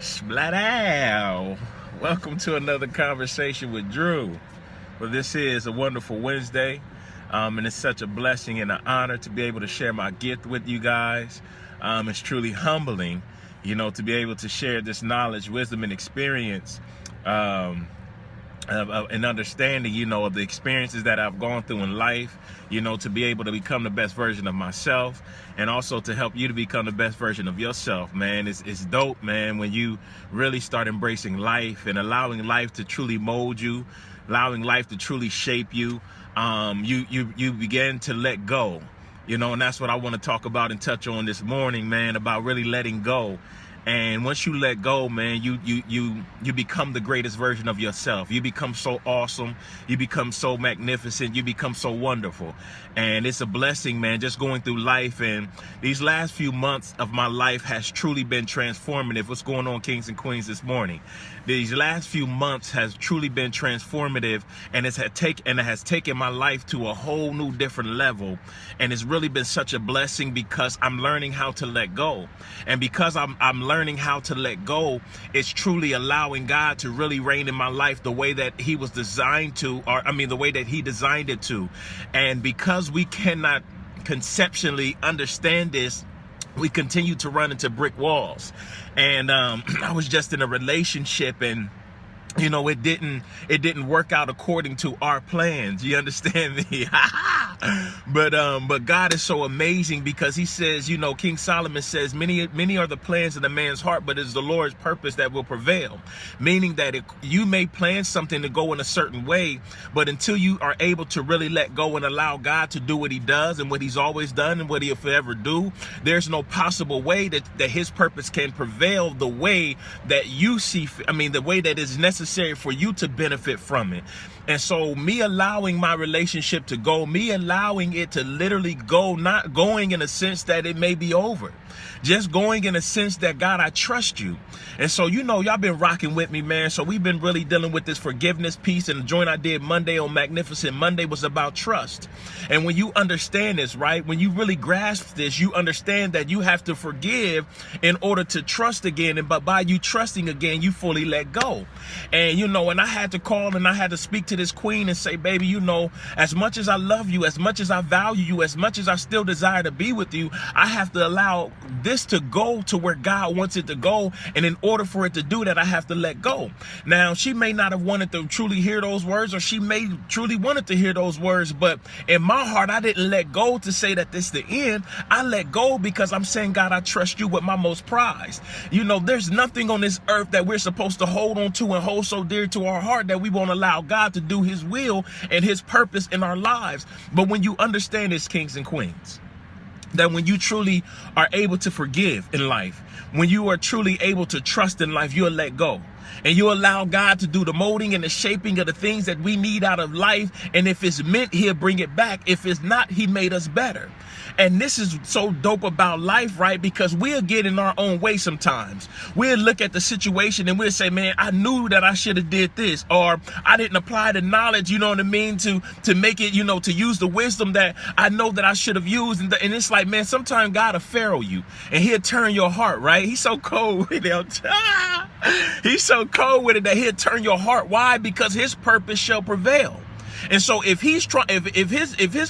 Splat. Welcome to another conversation with Drew. Well, this is a wonderful Wednesday, and it's such a blessing and an honor to be able to share my gift with you guys. It's truly humbling, to be able to share this knowledge, wisdom, and experience, and understanding, of the experiences that I've gone through in life, to be able to become the best version of myself, and also to help you to become the best version of yourself, man. It's dope, man, when you really start embracing life and allowing life to truly mold you, allowing life to truly shape you. You begin to let go, and that's what I want to talk about and touch on this morning, man, about really letting go. And once you let go, man, you become the greatest version of yourself. You become so awesome. You become so magnificent. You become so wonderful. And it's a blessing, man, just going through life. And these last few months of my life has truly been transformative. What's going on, kings and queens, this morning? These last few months has truly been transformative, and it has taken my life to a whole new different level. And it's really been such a blessing because I'm learning how to let go. And because I'm learning how to let go, it's truly allowing God to really reign in my life the way that he was designed to, the way that he designed it to. And because we cannot conceptually understand this, we continue to run into brick walls. And I was just in a relationship, and it didn't work out according to our plans. You understand me? But God is so amazing, because he says, King Solomon says, many are the plans in a man's heart, but it's the Lord's purpose that will prevail. Meaning that you may plan something to go in a certain way, but until you are able to really let go and allow God to do what he does and what he's always done and what he'll forever do, there's no possible way that his purpose can prevail the way that you see, the way that is necessary for you to benefit from it. And so me allowing my relationship to go, me allowing it to literally go, not going in a sense that it may be over, just going in a sense that, God, I trust you. And so, y'all been rocking with me, man. So we've been really dealing with this forgiveness piece, and the joint I did Monday on Magnificent Monday was about trust. And when you understand this, right, when you really grasp this, you understand that you have to forgive in order to trust again. And but by you trusting again, you fully let go. And, and I had to call and I had to speak to this queen and say, baby, as much as I love you, as much as I value you, as much as I still desire to be with you, I have to allow this to go to where God wants it to go. And in order for it to do that, I have to let go. Now, she may not have wanted to truly hear those words, or she may truly wanted to hear those words. But in my heart, I didn't let go to say that this is the end. I let go because I'm saying, God, I trust you with my most prized. There's nothing on this earth that we're supposed to hold on to and hold so dear to our heart that we won't allow God to do his will and his purpose in our lives. But when you understand this, kings and queens, that when you truly are able to forgive in life, when you are truly able to trust in life, you'll let go. And you allow God to do the molding and the shaping of the things that we need out of life. And if it's meant, he'll bring it back. If it's not, he made us better. And this is so dope about life, right? Because we'll get in our own way sometimes. We'll look at the situation and we'll say, man, I knew that I should have did this, or I didn't apply the knowledge, to make it, to use the wisdom that I know that I should have used. And it's like, man, sometimes God will pharaoh you and he'll turn your heart, right? He's so cold with it. He's so cold with it that he'll turn your heart. Why? Because his purpose shall prevail. And so if his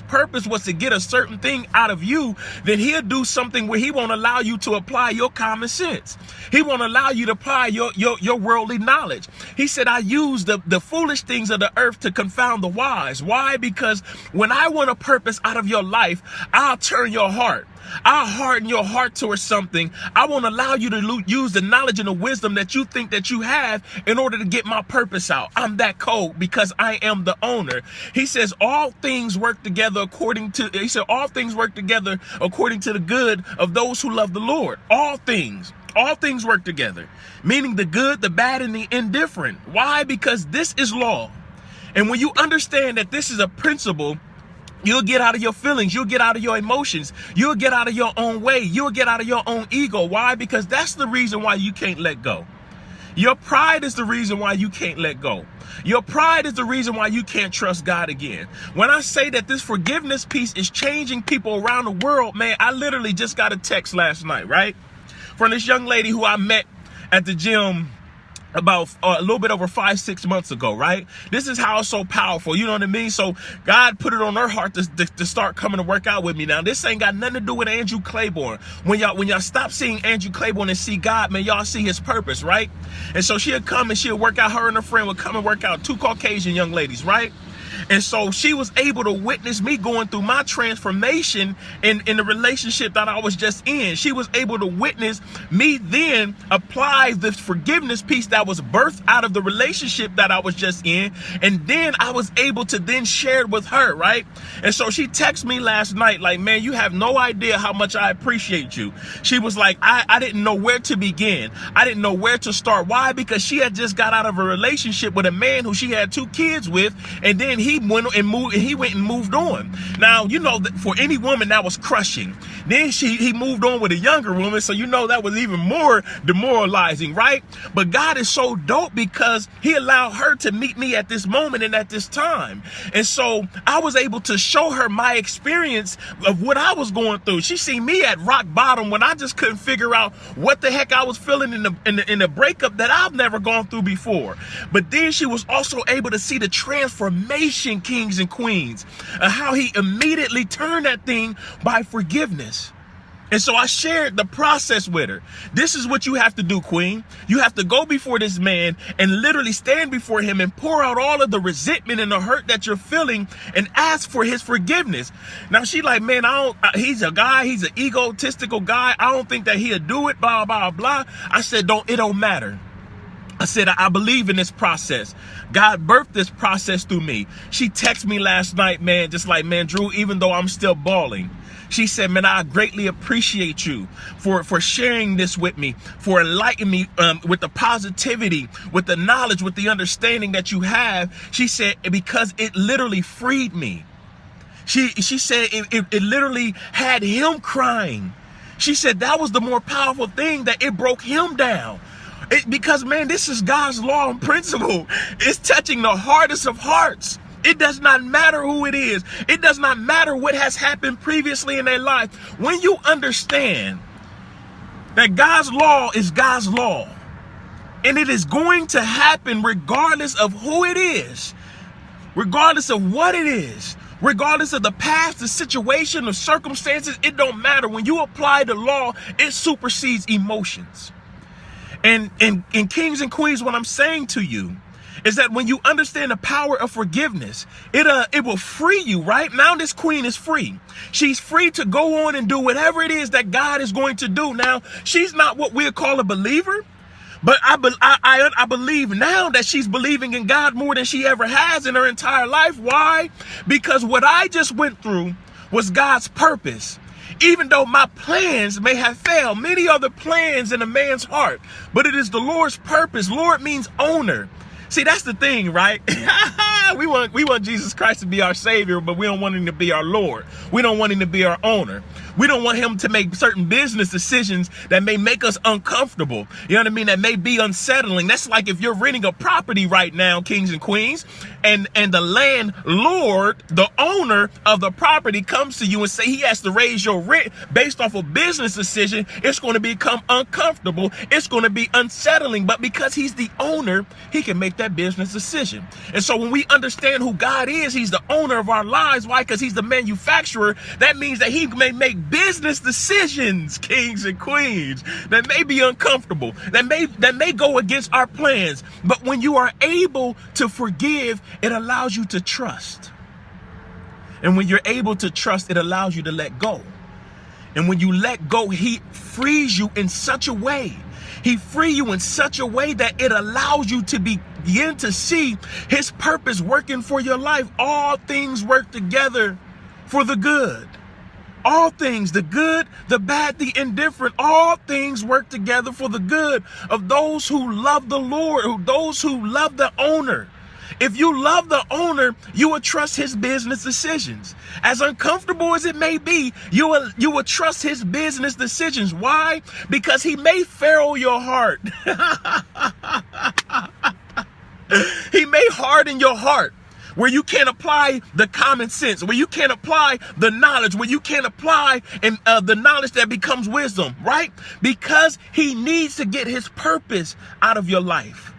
purpose was to get a certain thing out of you, then he'll do something where he won't allow you to apply your common sense. He won't allow you to apply your worldly knowledge. He said, I use the foolish things of the earth to confound the wise. Why? Because when I want a purpose out of your life, I'll turn your heart. I'll harden your heart towards something. I won't allow you to use the knowledge and the wisdom that you think that you have in order to get my purpose out. I'm that cold because I am the owner. He says all things work together according to the good of those who love the Lord. All things work together, meaning the good, the bad, and the indifferent. Why? Because this is law. And when you understand that this is a principle, you'll get out of your feelings. You'll get out of your emotions. You'll get out of your own way. You'll get out of your own ego. Why? Because that's the reason why you can't let go. Your pride is the reason why you can't let go. Your pride is the reason why you can't trust God again. When I say that this forgiveness piece is changing people around the world, man, I literally just got a text last night, right? From this young lady who I met at the gym about a little bit over 5-6 months ago, right? This is how it's so powerful, you know what I mean? So God put it on her heart to start coming to work out with me. Now, this ain't got nothing to do with Andrew Clayborn. When y'all stop seeing Andrew Clayborn and see God, man, y'all see his purpose, right? And so she'll come and she'll work out, her and her friend would come and work out, 2 Caucasian young ladies, right? And so she was able to witness me going through my transformation in the relationship that I was just in. She was able to witness me then apply the forgiveness piece that was birthed out of the relationship that I was just in. And then I was able to then share it with her, right? And so she texted me last night like, man, you have no idea how much I appreciate you. She was like, I didn't know where to begin. I didn't know where to start. Why? Because she had just got out of a relationship with a man who she had 2 kids with, and then he went and moved on. Now, you know, that for any woman that was crushing. Then he moved on with a younger woman, so you know that was even more demoralizing, right? But God is so dope because he allowed her to meet me at this moment and at this time. And so I was able to show her my experience of what I was going through. She seen me at rock bottom when I just couldn't figure out what the heck I was feeling in the breakup that I've never gone through before. But then she was also able to see the transformation, kings and queens, how he immediately turned that thing by forgiveness. And so I shared the process with her. This is what you have to do, queen. You have to go before this man and literally stand before him and pour out all of the resentment and the hurt that you're feeling and ask for his forgiveness. Now she like, man, he's a guy, he's an egotistical guy. I don't think that he'll do it, blah, blah, blah. I said, it don't matter. I said, I believe in this process. God birthed this process through me. She texted me last night, man, just like, man, Drew, even though I'm still bawling, she said, man, I greatly appreciate you for sharing this with me, for enlightening me with the positivity, with the knowledge, with the understanding that you have. She said, because it literally freed me. She said it literally had him crying. She said that was the more powerful thing, that it broke him down. Because, man, this is God's law and principle. It's touching the hardest of hearts. It does not matter who it is. It does not matter what has happened previously in their life. When you understand that God's law is God's law, and it is going to happen regardless of who it is, regardless of what it is, regardless of the past, the situation, the circumstances, it don't matter. When you apply the law, it supersedes emotions. And kings and queens, what I'm saying to you is that when you understand the power of forgiveness, it will free you, right? Now this queen is free. She's free to go on and do whatever it is that God is going to do. Now, she's not what we'll call a believer, but I believe now that she's believing in God more than she ever has in her entire life. Why? Because what I just went through was God's purpose. Even though my plans may have failed, many other plans in a man's heart, but it is the Lord's purpose. Lord means owner. See, that's the thing, right? We want Jesus Christ to be our Savior, but we don't want him to be our Lord. We don't want him to be our owner. We don't want him to make certain business decisions that may make us uncomfortable. You know what I mean? That may be unsettling. That's like if you're renting a property right now, kings and queens, and the landlord, the owner of the property, comes to you and say he has to raise your rent based off a business decision. It's going to become uncomfortable. It's going to be unsettling. But because he's the owner, he can make that business decision. And so when we understand who God is, he's the owner of our lives. Why? Because he's the manufacturer. That means that he may make business decisions, kings and queens, that may be uncomfortable, that may go against our plans. But when you are able to forgive, it allows you to trust. And when you're able to trust, it allows you to let go. And when you let go, he frees you in such a way. He frees you in such a way that it allows you to begin to see his purpose working for your life. All things work together for the good. All things, the good, the bad, the indifferent, all things work together for the good of those who love the Lord, those who love the owner. If you love the owner, you will trust his business decisions. As uncomfortable as it may be, you will trust his business decisions. Why? Because he may farrow your heart. He may harden your heart where you can't apply the common sense, where you can't apply the knowledge, where you can't apply the knowledge that becomes wisdom, right? Because he needs to get his purpose out of your life.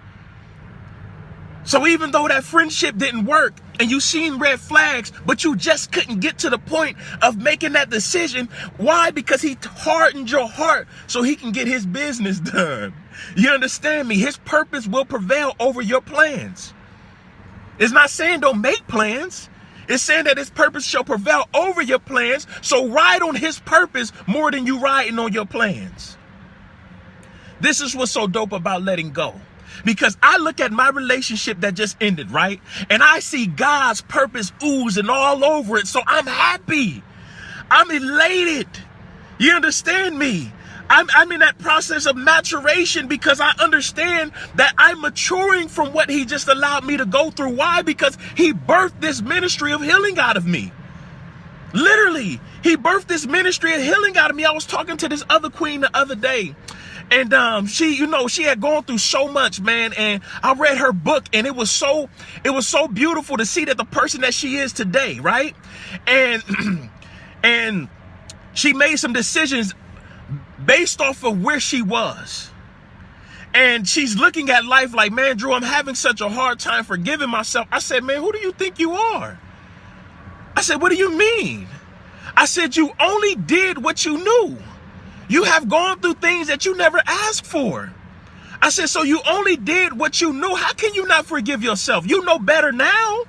So even though that friendship didn't work and you seen red flags, but you just couldn't get to the point of making that decision. Why? Because he hardened your heart so he can get his business done. You understand me? His purpose will prevail over your plans. It's not saying don't make plans. It's saying that his purpose shall prevail over your plans. So ride on his purpose more than you riding on your plans. This is what's so dope about letting go. Because I look at my relationship that just ended, right? And I see God's purpose oozing all over it. So I'm happy. I'm elated. You understand me? I'm in that process of maturation because I understand that I'm maturing from what he just allowed me to go through. Why? Because he birthed this ministry of healing out of me. Literally, he birthed this ministry of healing out of me. I was talking to this other queen the other day. And she had gone through so much, man. And I read her book, and it was so beautiful to see that the person that she is today, right? And she made some decisions based off of where she was. And she's looking at life like, man, Drew, I'm having such a hard time forgiving myself. I said, man, who do you think you are? I said, what do you mean? I said, you only did what you knew. You have gone through things that you never asked for. I said, so you only did what you knew. How can you not forgive yourself? You know better now.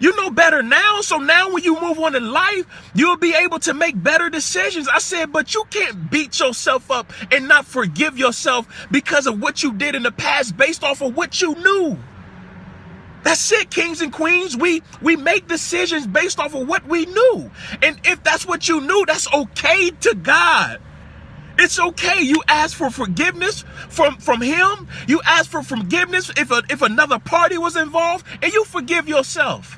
You know better now. So now when you move on in life, you'll be able to make better decisions. I said, but you can't beat yourself up and not forgive yourself because of what you did in the past based off of what you knew. That's it, kings and queens. We make decisions based off of what we knew. And if that's what you knew, that's okay to God. It's okay. You ask for forgiveness from him. You ask for forgiveness if another party was involved, and you forgive yourself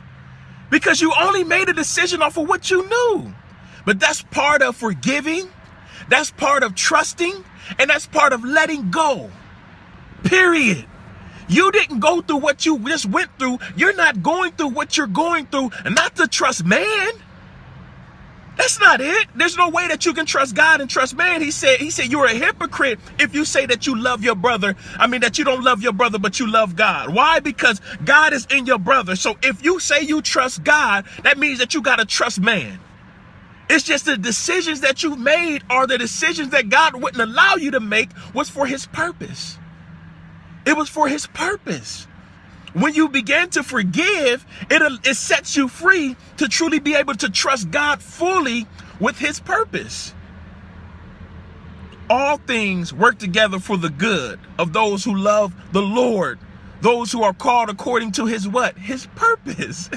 because you only made a decision off of what you knew. But that's part of forgiving. That's part of trusting, and that's part of letting go. Period. You didn't go through what you just went through. You're not going through what you're going through, and not to trust man. That's not it. There's no way that you can trust God and trust man. He said you're a hypocrite if you say that you love your brother. I mean, that you don't love your brother, but you love God. Why? Because God is in your brother. So if you say you trust God, that means that you got to trust man. It's just the decisions that you've made are the decisions that God wouldn't allow you to make was for his purpose. It was for his purpose. When you begin to forgive, it sets you free to truly be able to trust God fully with his purpose. All things work together for the good of those who love the Lord, those who are called according to his what? His purpose.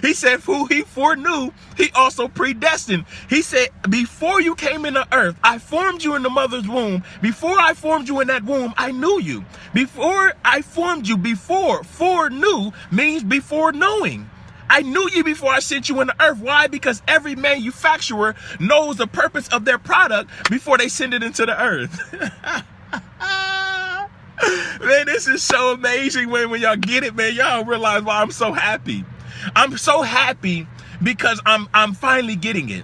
He said, who he foreknew, he also predestined. He said, before you came into earth, I formed you in the mother's womb. Before I formed you in that womb, I knew you. Before I formed you, foreknew means before knowing. I knew you before I sent you in the earth. Why? Because every manufacturer knows the purpose of their product before they send it into the earth. Man, this is so amazing when y'all get it, man. Y'all realize why I'm so happy. I'm so happy because I'm finally getting it.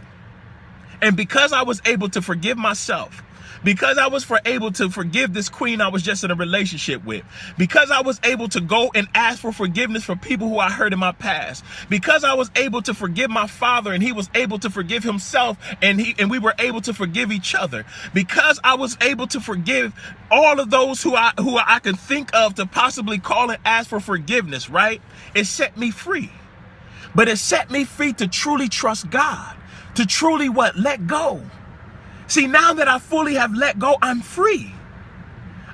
And because I was able to forgive myself, because I was able to forgive this queen I was just in a relationship with, because I was able to go and ask for forgiveness for people who I hurt in my past, because I was able to forgive my father and he was able to forgive himself and we were able to forgive each other, because I was able to forgive all of those who I could think of to possibly call and ask for forgiveness, right? It set me free. But it set me free to truly trust God, to truly what? Let go. See, now that I fully have let go, I'm free.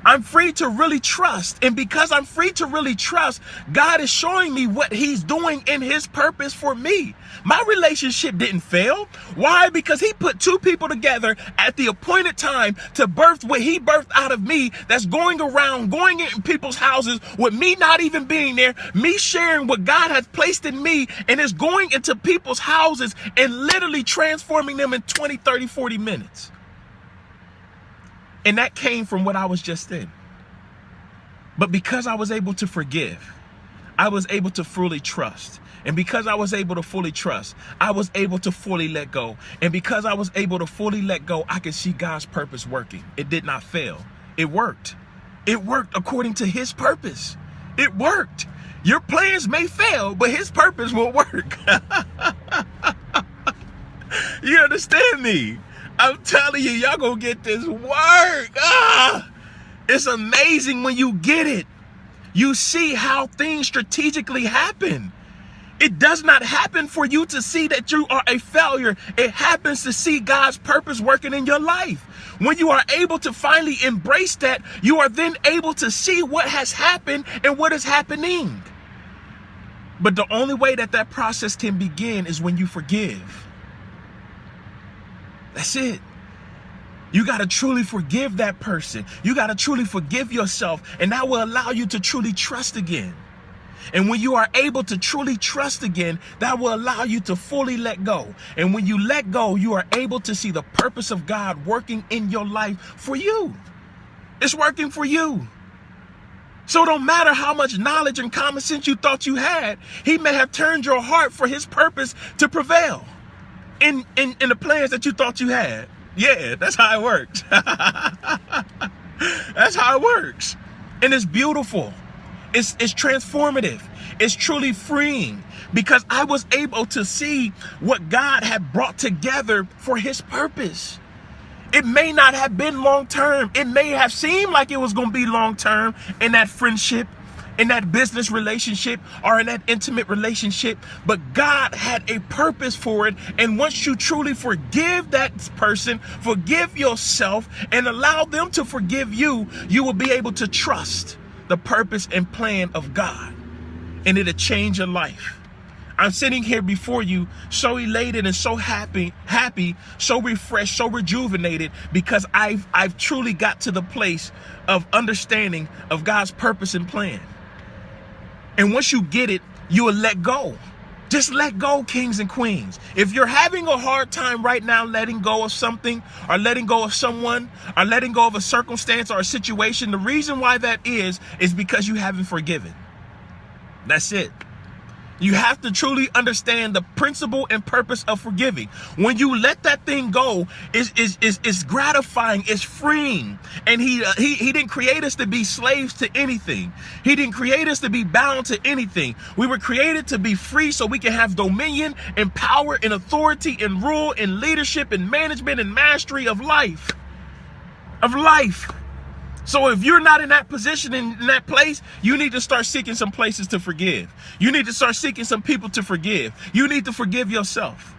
I'm free to really trust. And because I'm free to really trust, God is showing me what he's doing in his purpose for me. My relationship didn't fail. Why? Because he put two people together at the appointed time to birth what he birthed out of me, that's going around, going in people's houses with me not even being there, me sharing what God has placed in me, and it's going into people's houses and literally transforming them in 20, 30, 40 minutes. And that came from what I was just in. But because I was able to forgive, I was able to fully trust. And because I was able to fully trust, I was able to fully let go. And because I was able to fully let go, I could see God's purpose working. It did not fail. It worked. It worked according to his purpose. It worked. Your plans may fail, but his purpose will work. You understand me? I'm telling you, y'all gonna get this work. It's amazing when you get it. You see how things strategically happen. It does not happen for you to see that you are a failure. It happens to see God's purpose working in your life. When you are able to finally embrace that, you are then able to see what has happened and what is happening. But the only way that that process can begin is when you forgive. That's it. You got to truly forgive that person. You got to truly forgive yourself, and that will allow you to truly trust again. And when you are able to truly trust again, that will allow you to fully let go. And when you let go, you are able to see the purpose of God working in your life for you. It's working for you. So it don't matter how much knowledge and common sense you thought you had, he may have turned your heart for his purpose to prevail in the plans that you thought you had. Yeah, that's how it works. That's how it works. And it's beautiful. It's transformative. It's truly freeing because I was able to see what God had brought together for his purpose. It may not have been long term. It may have seemed like it was going to be long term in that friendship, in that business relationship, or in that intimate relationship, but God had a purpose for it. And once you truly forgive that person, forgive yourself, and allow them to forgive you, you will be able to trust the purpose and plan of God, and it'll change your life. I'm sitting here before you so elated and so happy, so refreshed, so rejuvenated, because I've truly got to the place of understanding of God's purpose and plan. And once you get it, you will let go. Just let go, kings and queens. If you're having a hard time right now letting go of something, or letting go of someone, or letting go of a circumstance or a situation, the reason why that is because you haven't forgiven. That's it. You have to truly understand the principle and purpose of forgiving. When you let that thing go, it's gratifying, it's freeing. And he didn't create us to be slaves to anything. He didn't create us to be bound to anything. We were created to be free so we can have dominion and power and authority and rule and leadership and management and mastery of life. So if you're not in that position, in that place, you need to start seeking some places to forgive. You need to start seeking some people to forgive. You need to forgive yourself.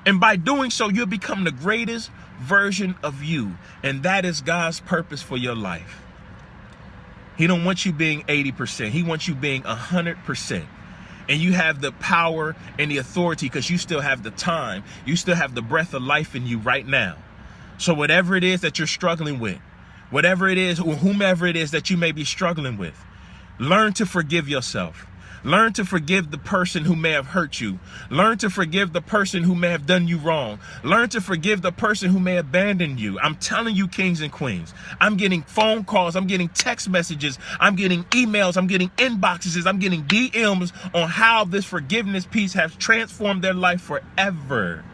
And by doing so, you'll become the greatest version of you. And that is God's purpose for your life. He don't want you being 80%. He wants you being 100%. And you have the power and the authority because you still have the time. You still have the breath of life in you right now. So whatever it is that you're struggling with, whatever it is, or whomever it is that you may be struggling with, learn to forgive yourself. Learn to forgive the person who may have hurt you. Learn to forgive the person who may have done you wrong. Learn to forgive the person who may abandon you. I'm telling you, kings and queens, I'm getting phone calls, I'm getting text messages, I'm getting emails, I'm getting inboxes, I'm getting DMs on how this forgiveness piece has transformed their life forever.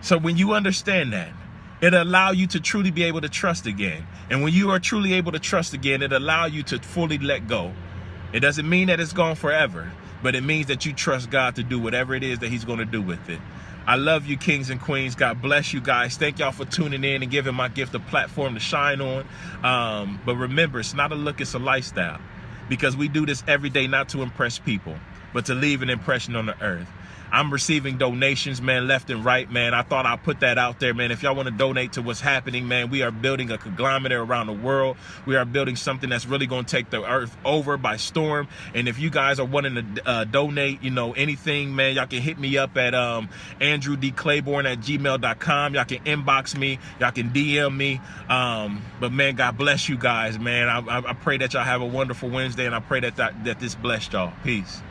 So when you understand that, it'll allow you to truly be able to trust again. And when you are truly able to trust again, it'll allow you to fully let go. It doesn't mean that it's gone forever, but it means that you trust God to do whatever it is that he's going to do with it. I love you, kings and queens. God bless you guys. Thank y'all for tuning in and giving my gift a platform to shine on. But remember, it's not a look, it's a lifestyle. Because we do this every day not to impress people, but to leave an impression on the earth. I'm receiving donations, man, left and right, man. I thought I'd put that out there, man. If y'all want to donate to what's happening, man, we are building a conglomerate around the world. We are building something that's really going to take the earth over by storm. And if you guys are wanting to donate, you know, anything, man, y'all can hit me up at IamDrewClayborn@gmail.com. Y'all can inbox me. Y'all can DM me. But, man, God bless you guys, man. I pray that y'all have a wonderful Wednesday, and I pray that this blessed y'all. Peace.